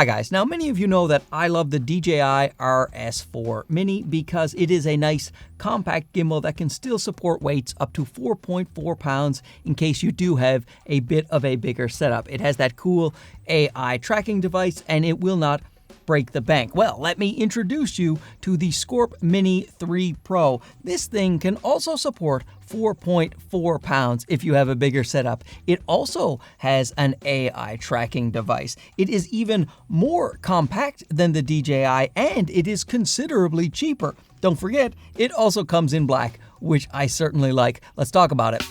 Hi guys, now many of you know that I love the DJI RS4 Mini because it is a nice compact gimbal that can still support weights up to 4.4 pounds in case you do have a bit of a bigger setup. It has that cool AI tracking device and it will not break the bank. Well, let me introduce you to the Scorp Mini 3 Pro. This thing can also support 4.4 pounds if you have a bigger setup. It also has an AI tracking device. It is even more compact than the DJI and it is considerably cheaper. Don't forget, it also comes in black, which I certainly like. Let's talk about it.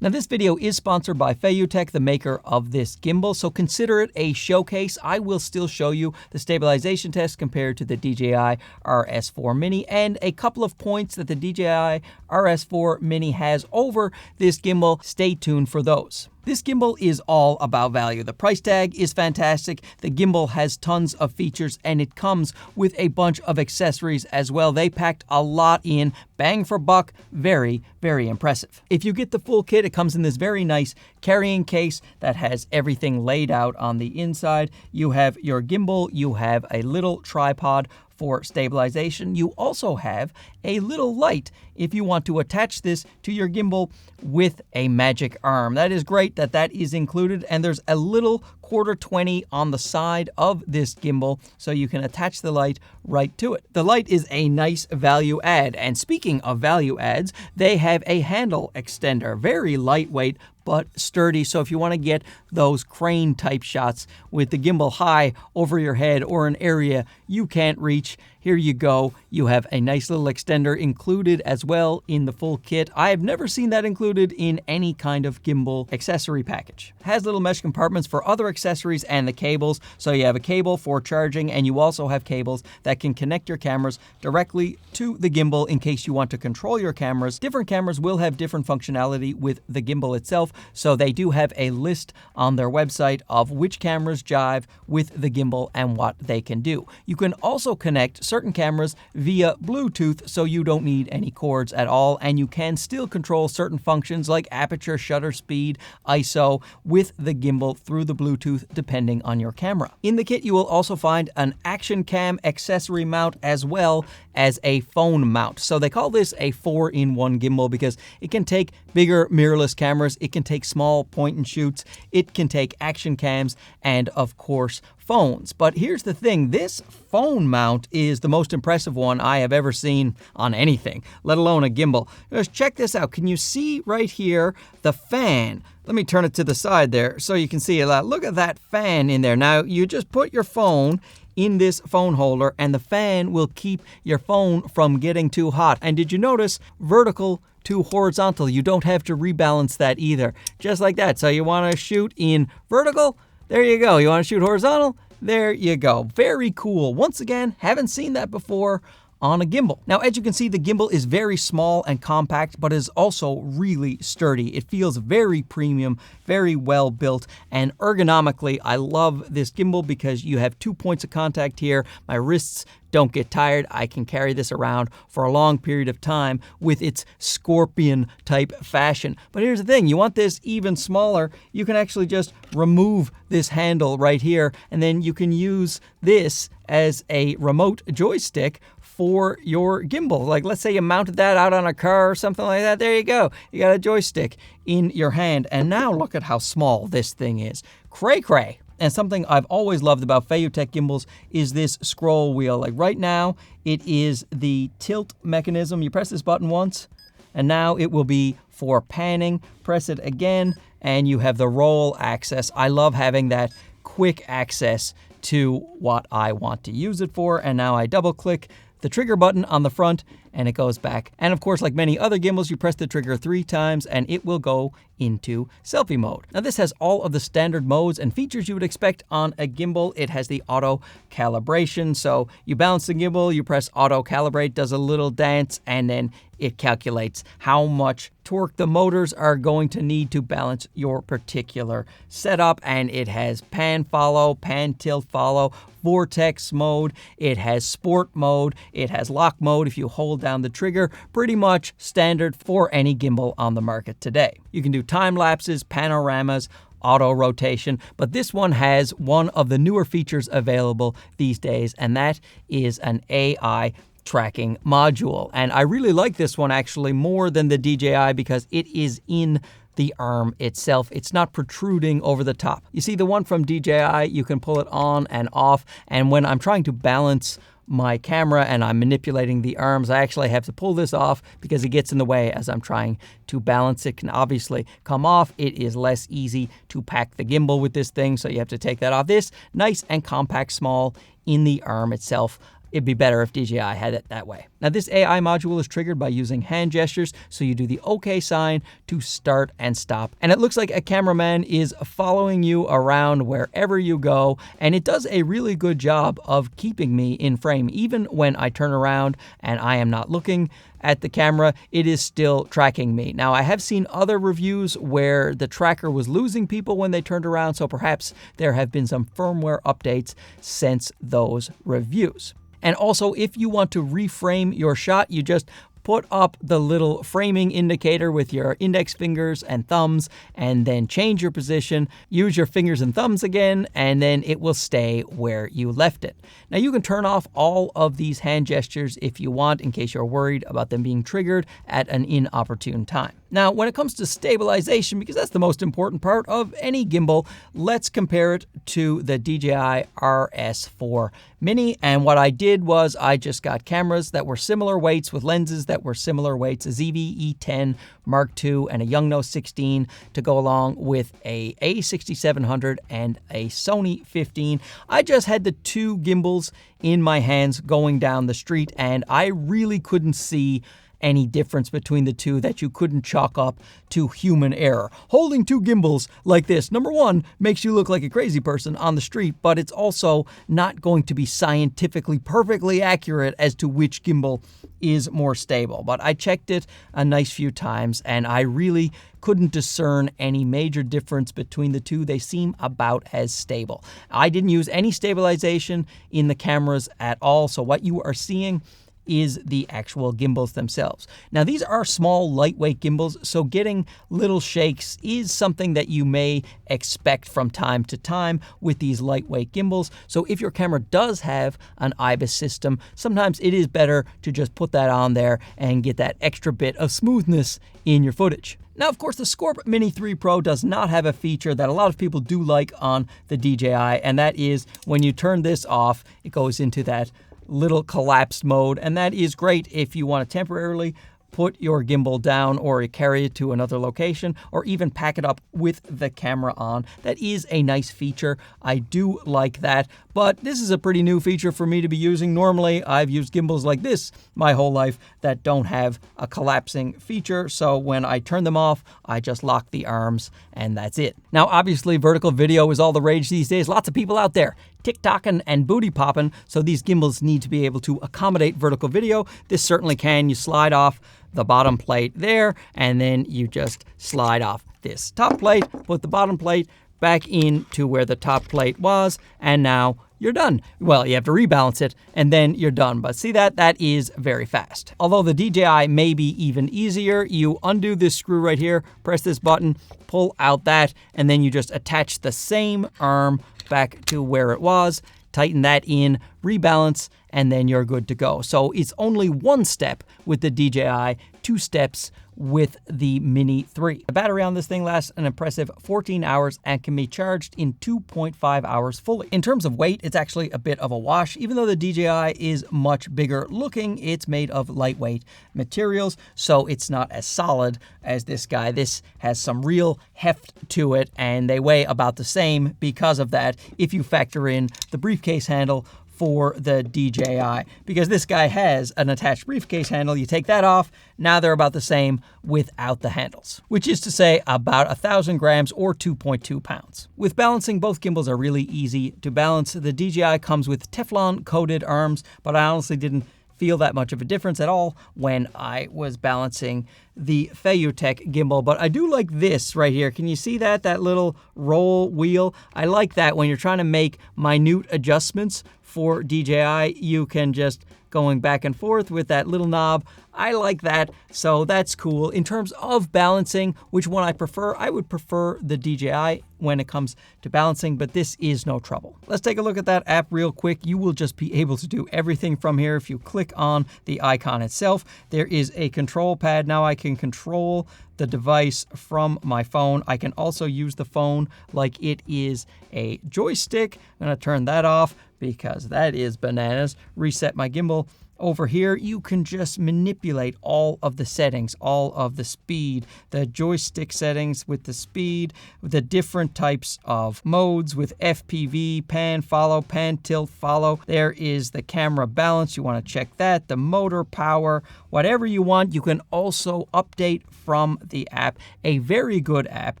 Now this video is sponsored by feiyutech, the maker of this gimbal, so consider it a showcase. I will still show you the stabilization test compared to the DJI RS4 Mini and a couple of points that the DJI RS4 Mini has over this gimbal. Stay tuned for those. This gimbal is all about value. The price tag is fantastic. The gimbal has tons of features and it comes with a bunch of accessories as well. They packed a lot in, bang for buck, very, very impressive. If you get the full kit, it comes in this very nice carrying case that has everything laid out on the inside. You have your gimbal, you have a little tripod for stabilization. You also have a little light if you want to attach this to your gimbal with a magic arm. That is great that that is included, and there's a little 1/4-20 on the side of this gimbal so you can attach the light right to it. The light is a nice value add, and speaking of value adds, they have a handle extender, very lightweight but sturdy, so if you want to get those crane type shots with the gimbal high over your head or an area you can't reach, here you go. You have a nice little extender included as well in the full kit. I have never seen that included in any kind of gimbal accessory package. It has little mesh compartments for other accessories and the cables, so you have a cable for charging and you also have cables that can connect your cameras directly to the gimbal in case you want to control your cameras. Different cameras will have different functionality with the gimbal itself, so they do have a list on their website of which cameras jive with the gimbal and what they can do. You can also connect certain cameras via Bluetooth, so you don't need any cords at all, and you can still control certain functions like aperture, shutter speed, ISO with the gimbal through the Bluetooth depending on your camera. In the kit you will also find an action cam accessory mount as well as a phone mount. So they call this a 4-in-1 gimbal because it can take bigger mirrorless cameras, it can take small point and shoots, it can take action cams, and of course phones. But here's the thing, this phone mount is the most impressive one I have ever seen on anything, let alone a gimbal. Just check this out. Can you see right here the fan? Let me turn it to the side there so you can see a lot. Look at that fan in there. Now you just put your phone in this phone holder and the fan will keep your phone from getting too hot. And did you notice vertical to horizontal? You don't have to rebalance that either. Just like that. So you want to shoot in vertical? There you go. You want to shoot horizontal? There you go. Very cool. Once again, haven't seen that before on a gimbal. Now, as you can see, the gimbal is very small and compact, but is also really sturdy. It feels very premium, very well built, and ergonomically, I love this gimbal because you have 2 points of contact here. My wrists don't get tired. I can carry this around for a long period of time with its scorpion type fashion. But here's the thing, you want this even smaller, you can actually just remove this handle right here, and then you can use this as a remote joystick for your gimbal. Like let's say you mounted that out on a car or something like that. There you go. You got a joystick in your hand. And now look at how small this thing is. Cray cray. And something I've always loved about feiyutech gimbals is this scroll wheel. Like right now, it is the tilt mechanism. You press this button once, and now it will be for panning. Press it again, and you have the roll access. I love having that quick access to what I want to use it for. And now I double click the trigger button on the front and it goes back. And of course, like many other gimbals, you press the trigger 3 times and it will go into selfie mode. Now this has all of the standard modes and features you would expect on a gimbal. It has the auto calibration. So you balance the gimbal, you press auto calibrate, does a little dance, and then it calculates how much torque the motors are going to need to balance your particular setup. And it has pan follow, pan tilt follow, vortex mode, it has sport mode, it has lock mode. If you hold down the trigger, pretty much standard for any gimbal on the market today. You can do time lapses, panoramas, auto rotation, but this one has one of the newer features available these days, and that is an AI tracking module. And I really like this one actually more than the DJI because it is in the arm itself. It's not protruding over the top. You see, the one from DJI, you can pull it on and off, and when I'm trying to balance my camera and I'm manipulating the arms, I actually have to pull this off because it gets in the way as I'm trying to balance. It can obviously come off. It is less easy to pack the gimbal with this thing, so you have to take that off. This, nice and compact, small in the arm itself. It'd be better if DJI had it that way. Now, this AI module is triggered by using hand gestures, so you do the OK sign to start and stop. And it looks like a cameraman is following you around wherever you go, and it does a really good job of keeping me in frame. Even when I turn around and I am not looking at the camera, it is still tracking me. Now, I have seen other reviews where the tracker was losing people when they turned around, so perhaps there have been some firmware updates since those reviews. And also, if you want to reframe your shot, you just put up the little framing indicator with your index fingers and thumbs, and then change your position, use your fingers and thumbs again, and then it will stay where you left it. Now, you can turn off all of these hand gestures if you want, in case you're worried about them being triggered at an inopportune time. Now, when it comes to stabilization, because that's the most important part of any gimbal, let's compare it to the DJI RS4 Mini. And what I did was I just got cameras that were similar weights with lenses that were similar weights, a ZV E10 Mark II and a Yongnuo 16 to go along with a A6700 and a Sony 15. I just had the two gimbals in my hands going down the street, and I really couldn't see any difference between the two that you couldn't chalk up to human error. Holding two gimbals like this, number one, makes you look like a crazy person on the street, but it's also not going to be scientifically perfectly accurate as to which gimbal is more stable. But I checked it a nice few times, and I really couldn't discern any major difference between the two. They seem about as stable. I didn't use any stabilization in the cameras at all, so what you are seeing is the actual gimbals themselves. Now, these are small, lightweight gimbals, so getting little shakes is something that you may expect from time to time with these lightweight gimbals. So if your camera does have an IBIS system, sometimes it is better to just put that on there and get that extra bit of smoothness in your footage. Now, of course, the Scorp Mini 3 Pro does not have a feature that a lot of people do like on the DJI, and that is when you turn this off, it goes into that little collapsed mode, and that is great if you want to temporarily put your gimbal down or carry it to another location, or even pack it up with the camera on. That is a nice feature. I do like that, but this is a pretty new feature for me to be using. Normally, I've used gimbals like this my whole life that don't have a collapsing feature, so when I turn them off, I just lock the arms, and that's it. Now, obviously, vertical video is all the rage these days. Lots of people out there TikToking and booty popping, so these gimbals need to be able to accommodate vertical video. This certainly can. You slide off the bottom plate there, and then you just slide off this top plate, put the bottom plate back into where the top plate was, and now you're done. Well, you have to rebalance it, and then you're done. But see that is very fast. Although the DJI may be even easier, you undo this screw right here, press this button, pull out that, and then you just attach the same arm back to where it was, tighten that in, rebalance, and then you're good to go. So it's only one step with the DJI, two steps with the Mini 3. The battery on this thing lasts an impressive 14 hours and can be charged in 2.5 hours fully. In terms of weight, it's actually a bit of a wash. Even though the DJI is much bigger looking, it's made of lightweight materials, so it's not as solid as this guy. This has some real heft to it, and they weigh about the same because of that if you factor in the briefcase handle for the DJI, because this guy has an attached briefcase handle. You take that off, now they're about the same without the handles, which is to say about 1,000 grams or 2.2 pounds. With balancing, both gimbals are really easy to balance. The DJI comes with Teflon coated arms, but I honestly didn't feel that much of a difference at all when I was balancing the feiyutech gimbal. But I do like this right here. Can you see that little roll wheel? I like that when you're trying to make minute adjustments for DJI, you can just going back and forth with that little knob. I like that, so that's cool. In terms of balancing, which one I prefer, I would prefer the DJI when it comes to balancing, but this is no trouble. Let's take a look at that app real quick. You will just be able to do everything from here. If you click on the icon itself, there is a control pad. Now I can control the device from my phone. I can also use the phone like it is a joystick. I'm gonna turn that off because that is bananas. Reset my gimbal. Over here, you can just manipulate all of the settings, all of the speed, the joystick settings with the speed, the different types of modes with FPV, pan, follow, pan, tilt, follow. There is the camera balance. You want to check that, the motor power, whatever you want. You can also update from the app. A very good app.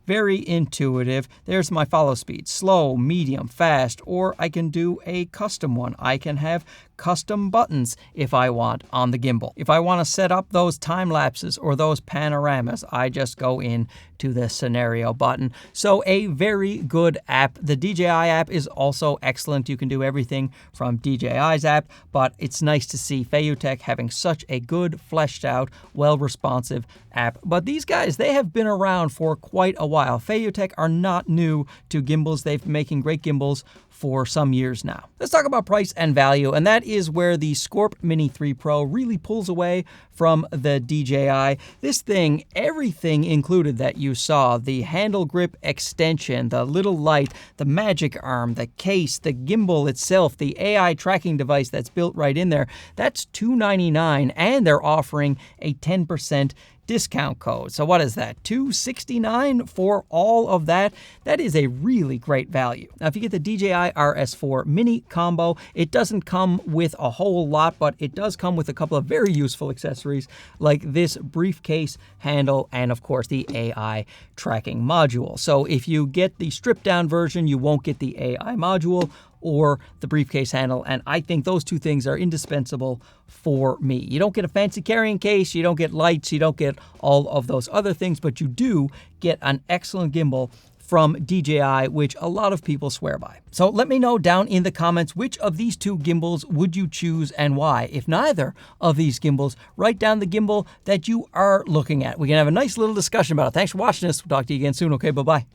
Very intuitive. There's my follow speed, slow, medium, fast, or I can do a custom one. I can have custom buttons if I want on the gimbal. If I want to set up those time lapses or those panoramas, I just go in to the scenario button. So a very good app. The DJI app is also excellent. You can do everything from DJI's app, but it's nice to see feiyutech having such a good, fleshed out, well responsive app. But these guys, they have been around for quite a while. feiyutech are not new to gimbals. They've been making great gimbals for some years now. Let's talk about price and value, and that is where the Scorp Mini 3 Pro really pulls away from the DJI. This thing, everything included that you saw, the handle grip extension, the little light, the magic arm, the case, the gimbal itself, the AI tracking device that's built right in there, that's $299, and they're offering a 10% discount code. So what is that? $269 for all of that? That is a really great value. Now, if you get the DJI RS4 Mini combo, it doesn't come with a whole lot, but it does come with a couple of very useful accessories like this briefcase handle and, of course, the AI tracking module. So if you get the stripped down version, you won't get the AI module or the briefcase handle, and I think those two things are indispensable for me. You don't get a fancy carrying case, you don't get lights, you don't get all of those other things, but you do get an excellent gimbal from DJI, which a lot of people swear by. So let me know down in the comments, which of these two gimbals would you choose and why? If neither of these gimbals, write down the gimbal that you are looking at. We can have a nice little discussion about it. Thanks for watching this. We'll talk to you again soon. Okay, bye-bye.